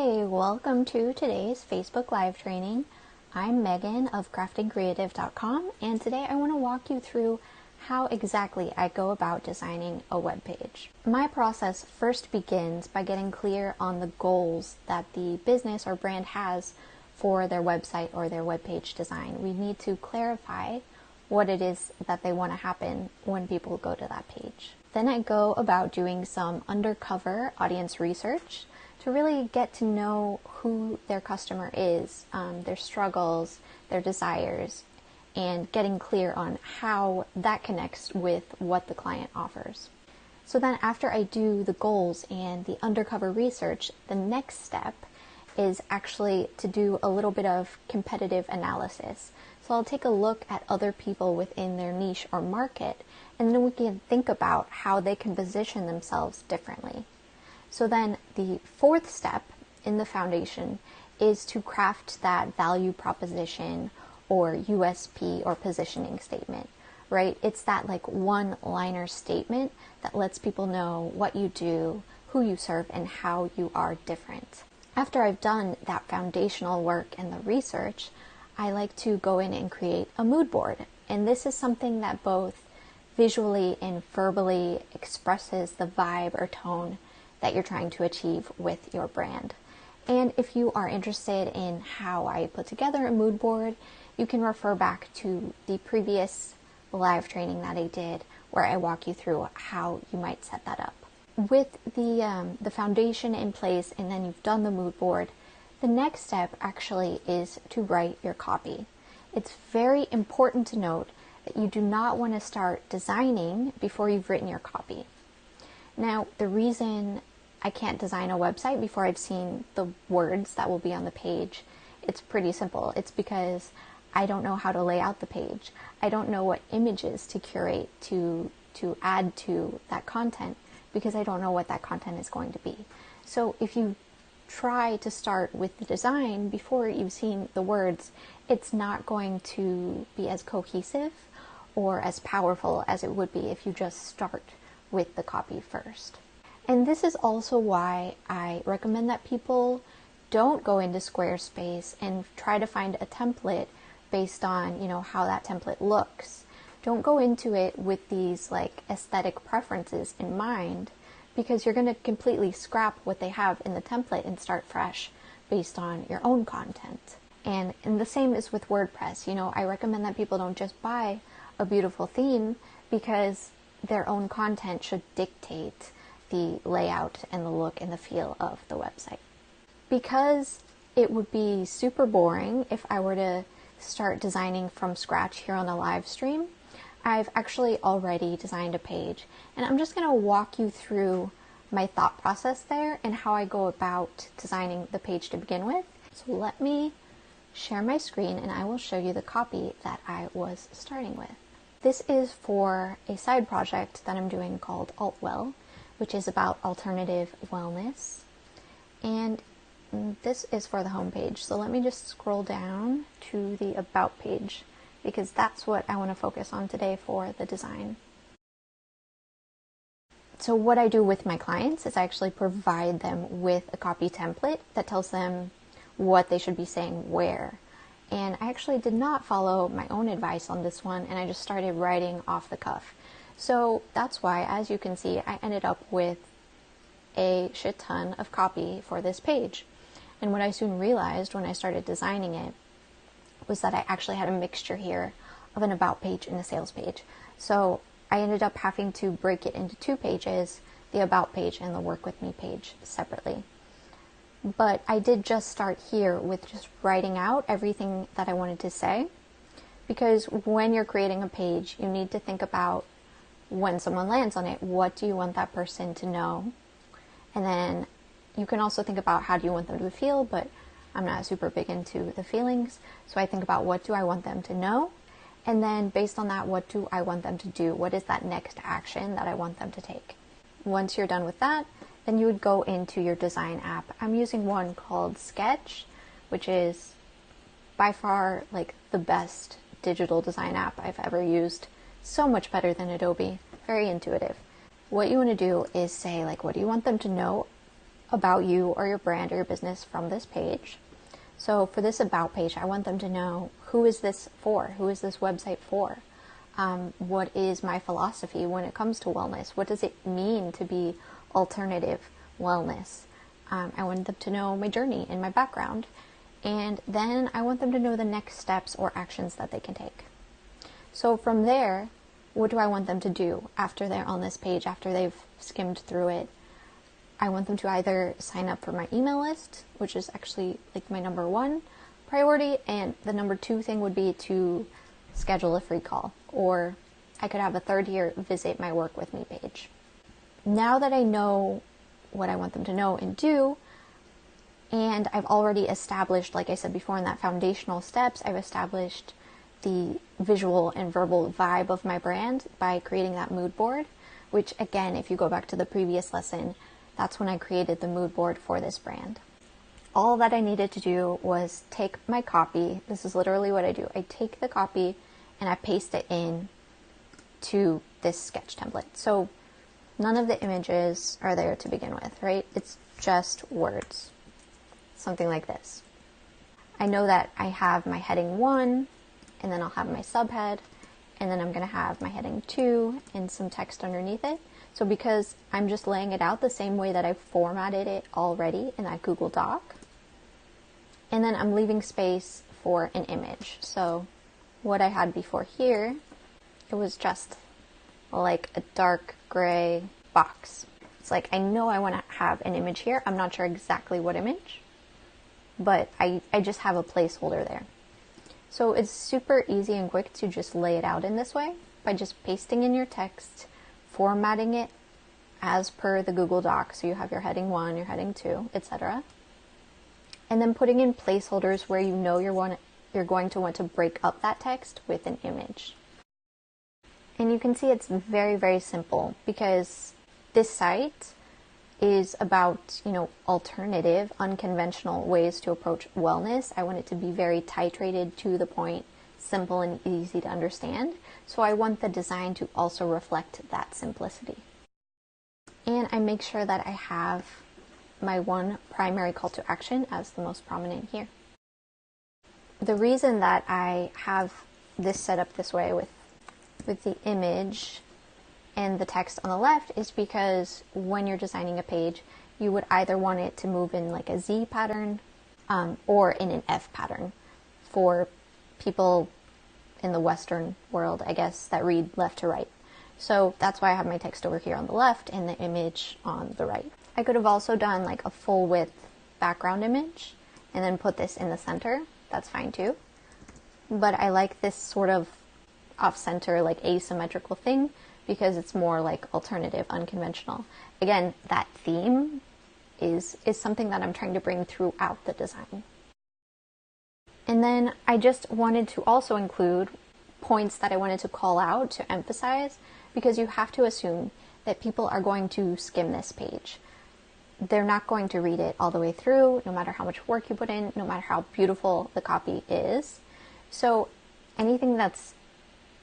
Hi, welcome to today's Facebook Live training. I'm Megan of craftingcreative.com, and today I want to walk you through how exactly I go about designing a web page. My process first begins by getting clear on the goals that the business or brand has for their website or their web page design. We need to clarify what it is that they want to happen when people go to that page. Then I go about doing some undercover audience research to really get to know who their customer is, their struggles, their desires, and getting clear on how that connects with what the client offers. So then after I do the goals and the undercover research, the next step is actually to do a little bit of competitive analysis. So I'll take a look at other people within their niche or market, and then we can think about how they can position themselves differently. So then the fourth step in the foundation is to craft that value proposition or USP or positioning statement, right? It's that like one-liner statement that lets people know what you do, who you serve, and how you are different. After I've done that foundational work and the research, I like to go in and create a mood board. And this is something that both visually and verbally expresses the vibe or tone that you're trying to achieve with your brand. And if you are interested in how I put together a mood board, you can refer back to the previous live training that I did where I walk you through how you might set that up. With the foundation in place and then you've done the mood board, the next step actually is to write your copy. It's very important to note that you do not want to start designing before you've written your copy. Now, the reason I can't design a website before I've seen the words that will be on the page, it's pretty simple. It's because I don't know how to lay out the page. I don't know what images to curate to add to that content because I don't know what that content is going to be. So if you try to start with the design before you've seen the words, it's not going to be as cohesive or as powerful as it would be if you just start with the copy first. And this is also why I recommend that people don't go into Squarespace and try to find a template based on, how that template looks. Don't go into it with these like aesthetic preferences in mind, because you're going to completely scrap what they have in the template and start fresh based on your own content. And the same is with WordPress. I recommend that people don't just buy a beautiful theme because their own content should dictate the layout and the look and the feel of the website. Because it would be super boring if I were to start designing from scratch here on the live stream, I've actually already designed a page, and I'm just going to walk you through my thought process there and how I go about designing the page to begin with. So let me share my screen and I will show you the copy that I was starting with. This is for a side project that I'm doing called AltWell, which is about alternative wellness. And this is for the home page. So let me just scroll down to the About page, because that's what I want to focus on today for the design. So what I do with my clients is I actually provide them with a copy template that tells them what they should be saying where. And I actually did not follow my own advice on this one, and I just started writing off the cuff. So that's why, as you can see, I ended up with a shit ton of copy for this page. And what I soon realized when I started designing it was that I actually had a mixture here of an About page and a Sales page. So I ended up having to break it into two pages, the About page and the Work With Me page separately. But I did just start here with just writing out everything that I wanted to say, because when you're creating a page, you need to think about when someone lands on it, what do you want that person to know? And then you can also think about how do you want them to feel, but I'm not super big into the feelings. So I think about what do I want them to know? And then based on that, what do I want them to do? What is that next action that I want them to take? Once you're done with that, then you would go into your design app. I'm using one called Sketch, which is by far like the best digital design app I've ever used. So much better than Adobe. Very intuitive. What you want to do is say, like, what do you want them to know about you or your brand or your business from this page. So for this about page, I want them to know, who is this for? Who is this website for? What is my philosophy when it comes to wellness? What does it mean to be alternative wellness? I want them to know my journey and my background. And then I want them to know the next steps or actions that they can take. So from there, what do I want them to do after they're on this page, after they've skimmed through it? I want them to either sign up for my email list, which is actually like my number one priority, and the number two thing would be to schedule a free call, or I could have a third year visit my Work With Me page. Now that I know what I want them to know and do, and I've already established, like I said before in that foundational steps, I've established the visual and verbal vibe of my brand by creating that mood board, which again, if you go back to the previous lesson, that's when I created the mood board for this brand. All that I needed to do was take my copy. This is literally what I do. I take the copy and I paste it in to this sketch template. So none of the images are there to begin with, right? It's just words. Something like this. I know that I have my heading 1, and then I'll have my subhead, and then I'm going to have my heading 2 and some text underneath it. So because I'm just laying it out the same way that I formatted it already in that Google Doc, and then I'm leaving space for an image. So what I had before here, it was just like a dark gray box. It's like, I know I want to have an image here. I'm not sure exactly what image, but I just have a placeholder there. So it's super easy and quick to just lay it out in this way by just pasting in your text, formatting it as per the Google Doc. So you have your heading 1, your heading 2, etc. And then putting in placeholders where you know you're going to want to break up that text with an image. And you can see it's very, very simple because this site is about, alternative, unconventional ways to approach wellness. I want it to be very titrated, to the point, simple and easy to understand. So I want the design to also reflect that simplicity. And I make sure that I have my one primary call to action as the most prominent here. The reason that I have this set up this way with the image and the text on the left is because when you're designing a page, you would either want it to move in like a Z pattern or in an F pattern for people in the Western world, I guess, that read left to right. So that's why I have my text over here on the left and the image on the right. I could have also done like a full width background image and then put this in the center. That's fine too. But I like this sort of off-center, like asymmetrical thing because it's more like alternative, unconventional. Again, that theme is something that I'm trying to bring throughout the design. And then I just wanted to also include points that I wanted to call out to emphasize, because you have to assume that people are going to skim this page. They're not going to read it all the way through, no matter how much work you put in, no matter how beautiful the copy is. So anything that's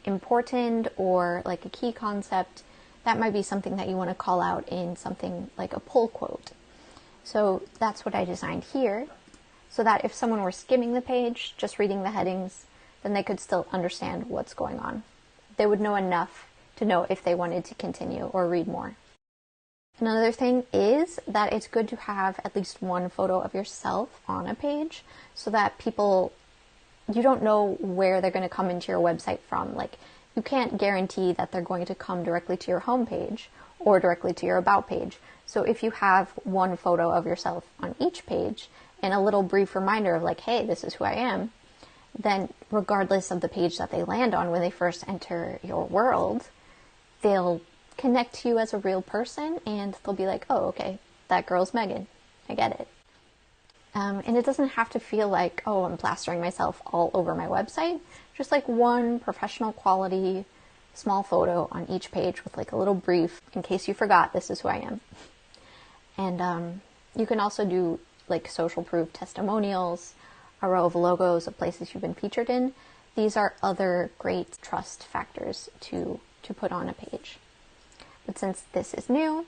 important or like a key concept, that might be something that you want to call out in something like a pull quote. So that's what I designed here, so that if someone were skimming the page, just reading the headings, then they could still understand what's going on. They would know enough to know if they wanted to continue or read more. Another thing is that it's good to have at least one photo of yourself on a page so that people, you don't know where they're going to come into your website from. Like, you can't guarantee that they're going to come directly to your homepage or directly to your about page. So if you have one photo of yourself on each page and a little brief reminder of like, hey, this is who I am, then regardless of the page that they land on when they first enter your world, they'll connect to you as a real person and they'll be like, oh, okay, that girl's Megan. I get it. And it doesn't have to feel like, oh, I'm plastering myself all over my website. Just like one professional quality small photo on each page with like a little brief, in case you forgot, this is who I am. And you can also do like social proof testimonials, a row of logos of places you've been featured in. These are other great trust factors to put on a page. But since this is new,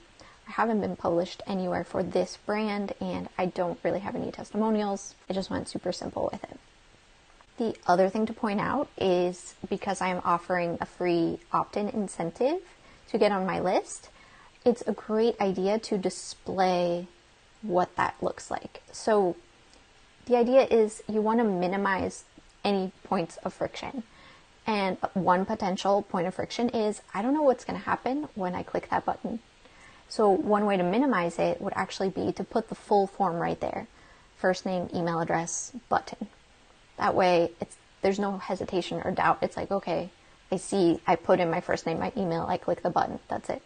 I haven't been published anywhere for this brand, and I don't really have any testimonials. I just went super simple with it. The other thing to point out is because I am offering a free opt-in incentive to get on my list, it's a great idea to display what that looks like. So the idea is you want to minimize any points of friction. And one potential point of friction is, I don't know what's going to happen when I click that button. So one way to minimize it would actually be to put the full form right there. First name, email address, button. That way there's no hesitation or doubt. It's like, okay, I see, I put in my first name, my email, I click the button, that's it.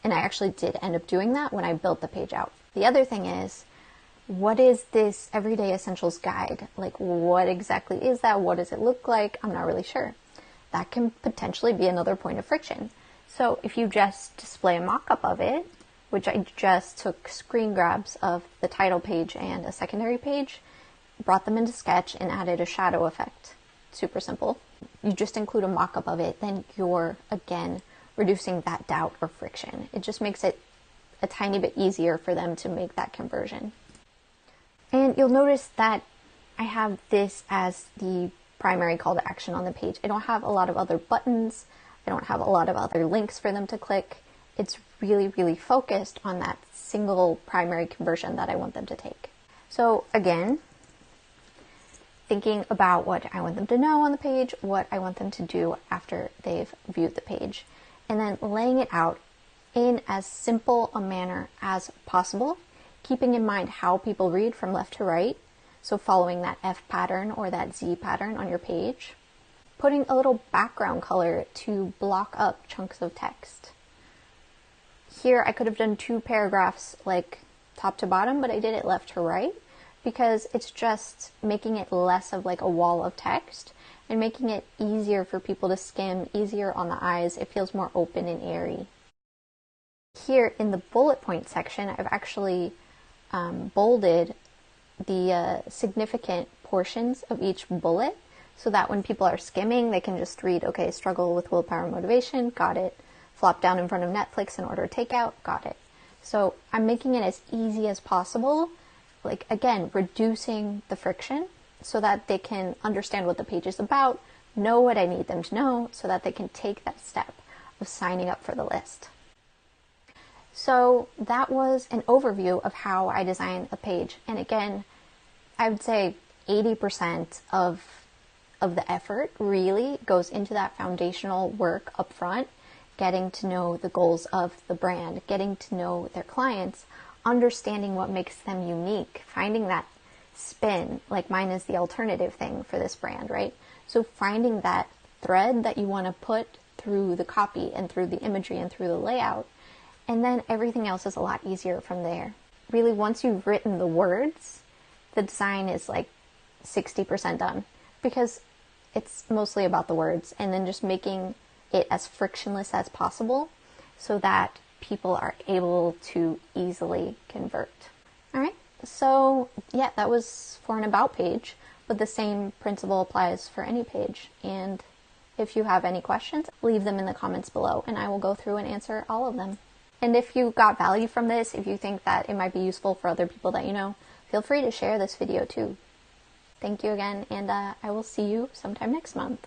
And I actually did end up doing that when I built the page out. The other thing is, what is this Everyday Essentials guide? Like, what exactly is that? What does it look like? I'm not really sure. That can potentially be another point of friction. So if you just display a mock-up of it, which I just took screen grabs of the title page and a secondary page, brought them into Sketch and added a shadow effect. Super simple. You just include a mock-up of it, then you're, again, reducing that doubt or friction. It just makes it a tiny bit easier for them to make that conversion. And you'll notice that I have this as the primary call to action on the page. I don't have a lot of other buttons. I don't have a lot of other links for them to click. It's really, really focused on that single primary conversion that I want them to take. So again, thinking about what I want them to know on the page, what I want them to do after they've viewed the page, and then laying it out in as simple a manner as possible, keeping in mind how people read from left to right, so following that F pattern or that Z pattern on your page, putting a little background color to block up chunks of text. Here I could have done 2 paragraphs like top to bottom, but I did it left to right because it's just making it less of like a wall of text and making it easier for people to skim, easier on the eyes. It feels more open and airy. Here in the bullet point section, I've actually bolded the significant portions of each bullet so that when people are skimming, they can just read, okay, struggle with willpower and motivation, got it. Flop down in front of Netflix and order takeout, got it. So I'm making it as easy as possible, like again, reducing the friction so that they can understand what the page is about, know what I need them to know so that they can take that step of signing up for the list. So that was an overview of how I design a page. And again, I would say 80% of the effort really goes into that foundational work up front, getting to know the goals of the brand, getting to know their clients, understanding what makes them unique, finding that spin, like mine is the alternative thing for this brand, right? So finding that thread that you want to put through the copy and through the imagery and through the layout, and then everything else is a lot easier from there. Really, once you've written the words, the design is like 60% done because it's mostly about the words, and then just making it as frictionless as possible so that people are able to easily convert. All right, so yeah, that was for an about page, but the same principle applies for any page. And if you have any questions, leave them in the comments below and I will go through and answer all of them. And if you got value from this, if you think that it might be useful for other people that you know, feel free to share this video too. Thank you again, and I will see you sometime next month.